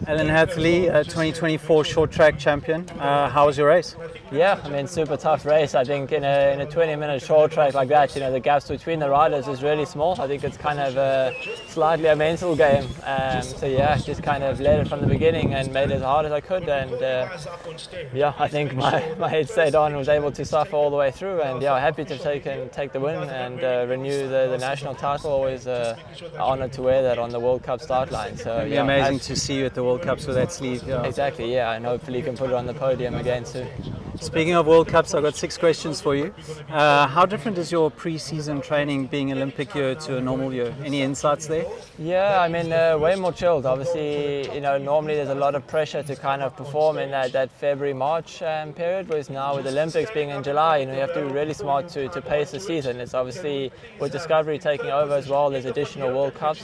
Alan Hatherly, 2024 short track champion. How was your race? Yeah, I mean, super tough race. I think in a 20-minute short track like that, the gaps between the riders is really small. I think it's kind of slightly a mental game. So yeah, just kind of led it from the beginning and made it as hard as I could. And yeah, I think my head stayed on and was able to suffer all the way through. And yeah, happy to take the win and renew the national title. Always an honour to wear that on the World Cup start line. So it'd be amazing to see you at the World Cups with that sleeve. Yeah. Exactly, yeah, and hopefully you can put it on the podium again soon. Speaking of World Cups, I've got 6 questions for you. How different is your pre-season training being Olympic year to a normal year? Any insights there? Yeah, I mean, way more chilled. Obviously, normally there's a lot of pressure to kind of perform in that February-March period, whereas now with Olympics being in July, you have to be really smart to pace the season. It's obviously, with Discovery taking over as well, there's additional World Cups.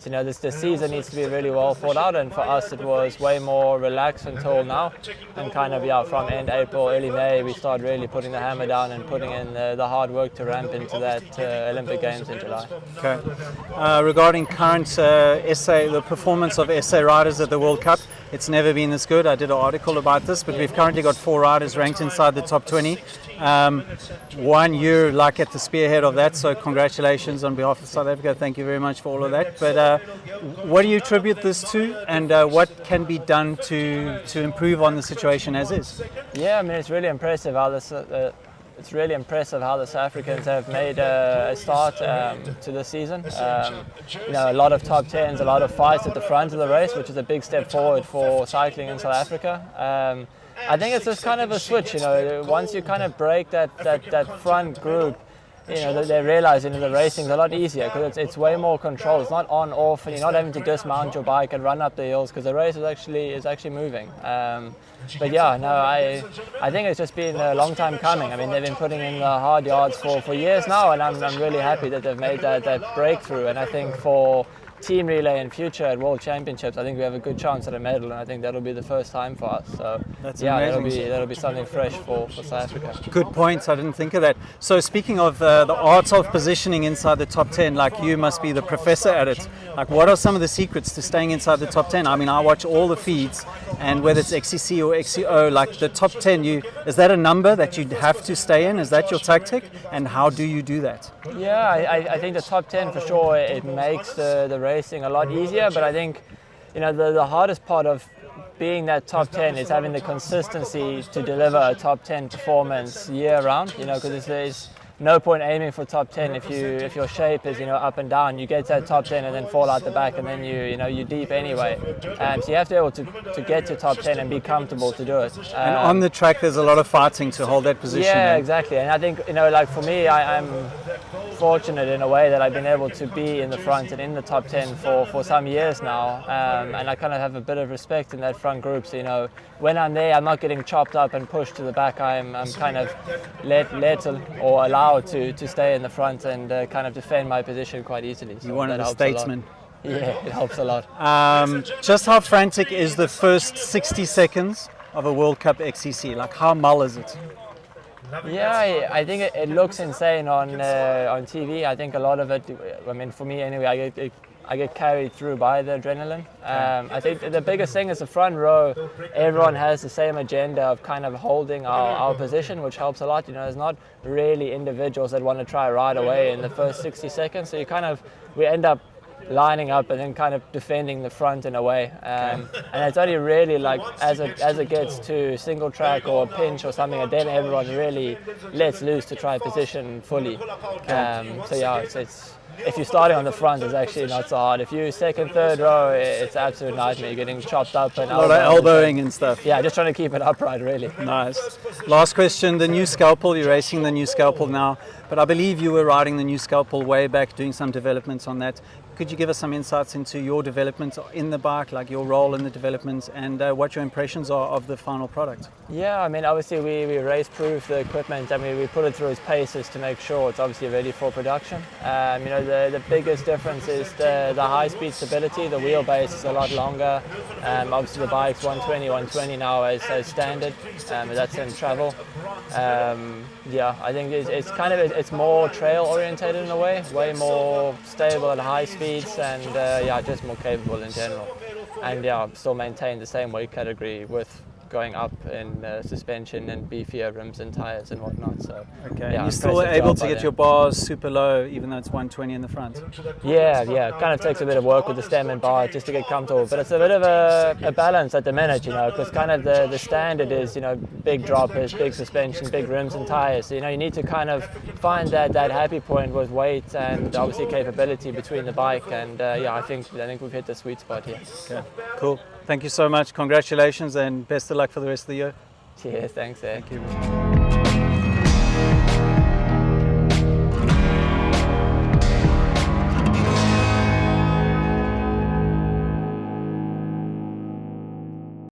So, the season needs to be really well thought out, and for us it was way more relaxed until now, and kind of from end April, early May we start really putting the hammer down and putting in the hard work to ramp into that Olympic Games in July. Okay. Regarding current the performance of SA riders at the World Cup, it's never been this good. I did an article about this, but we've currently got 4 riders ranked inside the top 20. One year like at the spearhead of that, so congratulations on behalf of South Africa. Thank you very much for all of that. But what do you attribute this to, and what can be done to improve on the situation as is? Yeah, I mean, it's really impressive how the South Africans have made a start to the season. A lot of top 10s, a lot of fights at the front of the race, which is a big step forward for cycling in South Africa. I think it's just kind of a switch. Once you kind of break that front group, they realize the racing's a lot easier because it's way more control. It's not on off, and you're not having to dismount your bike and run up the hills because the race is actually moving. But yeah, no, I think it's just been a long time coming. I mean, they've been putting in the hard yards for years now, and I'm really happy that they've made that breakthrough. And I think for team relay in future at World Championships, I think we have a good chance at a medal, and I think that'll be the first time for us. So that's amazing. That'll be something fresh for South Africa. Good points. I didn't think of that. So speaking of the art of positioning inside the top 10, like you must be the professor at it. Like, what are some of the secrets to staying inside the top 10? I mean, I watch all the feeds, and whether it's XCC or XCO, like the top 10, is that a number that you have to stay in? Is that your tactic? And how do you do that? Yeah, I think the top 10 for sure, it makes the racing a lot easier, but I think the hardest part of being that top 10 is having the consistency to deliver a top 10 performance year round, because there's no point aiming for top 10 if your shape is up and down. You get to that top 10 and then fall out the back, and then you're deep anyway. So you have to be able to get to top 10 and be comfortable to do it. And on the track there's a lot of fighting to hold that position. Yeah, exactly. And I think like for me, I'm fortunate in a way that I've been able to be in the front and in the top 10 for some years now, and I kind of have a bit of respect in that front group. So when I'm there, I'm not getting chopped up and pushed to the back. I'm kind of let or allowed to stay in the front and kind of defend my position quite easily. So you're one of the statesmen. Yeah, it helps a lot. Just how frantic is the first 60 seconds of a World Cup XCC? Like, how mull is it? Yeah, I think it looks insane on TV. I think a lot of it, I mean, for me anyway, I get carried through by the adrenaline. I think the biggest thing is the front row. Everyone has the same agenda of kind of holding our position, which helps a lot. There's not really individuals that want to try right away in the first 60 seconds. So we end up lining up and then kind of defending the front in a way. And it's only really like as it gets to single track or pinch or something, and then everyone really lets loose to try position fully. So yeah, it's if you're starting on the front, it's actually not so hard. If you're second, third row, it's an absolute nightmare. You're getting chopped up and a lot of elbowing and stuff. Yeah, just trying to keep it upright, really. Nice. Last question, the new Scalpel. You're racing the new Scalpel now, but I believe you were riding the new Scalpel way back, doing some developments on that. Could you give us some insights into your development in the bike, like your role in the development, and what your impressions are of the final product? Yeah, I mean, obviously we race-proof the equipment. I mean, we put it through its paces to make sure it's obviously ready for production. The biggest difference is the high-speed stability. The wheelbase is a lot longer. Obviously the bike's 120 now as standard. That's in travel. Yeah, I think it's more trail orientated in a way more stable at high speeds, and just more capable in general. and yeah, still maintain the same weight category with going up in suspension and beefier rims and tires and whatnot. So okay, yeah, you're still impressive able job to by get them. your bars super low, even though it's 120 in the front. Yeah, kind of takes a bit of work with the stem and bar just to get comfortable, but it's a bit of a balance at the minute, you know, because kind of the standard is, you know, big droppers, big suspension, big rims and tires. So, you know, you need to kind of find that happy point with weight and obviously capability between the bike, and yeah, I think we've hit the sweet spot here. Okay, cool. Thank you so much. Congratulations and best of luck for the rest of the year. Cheers, thanks. Thank you.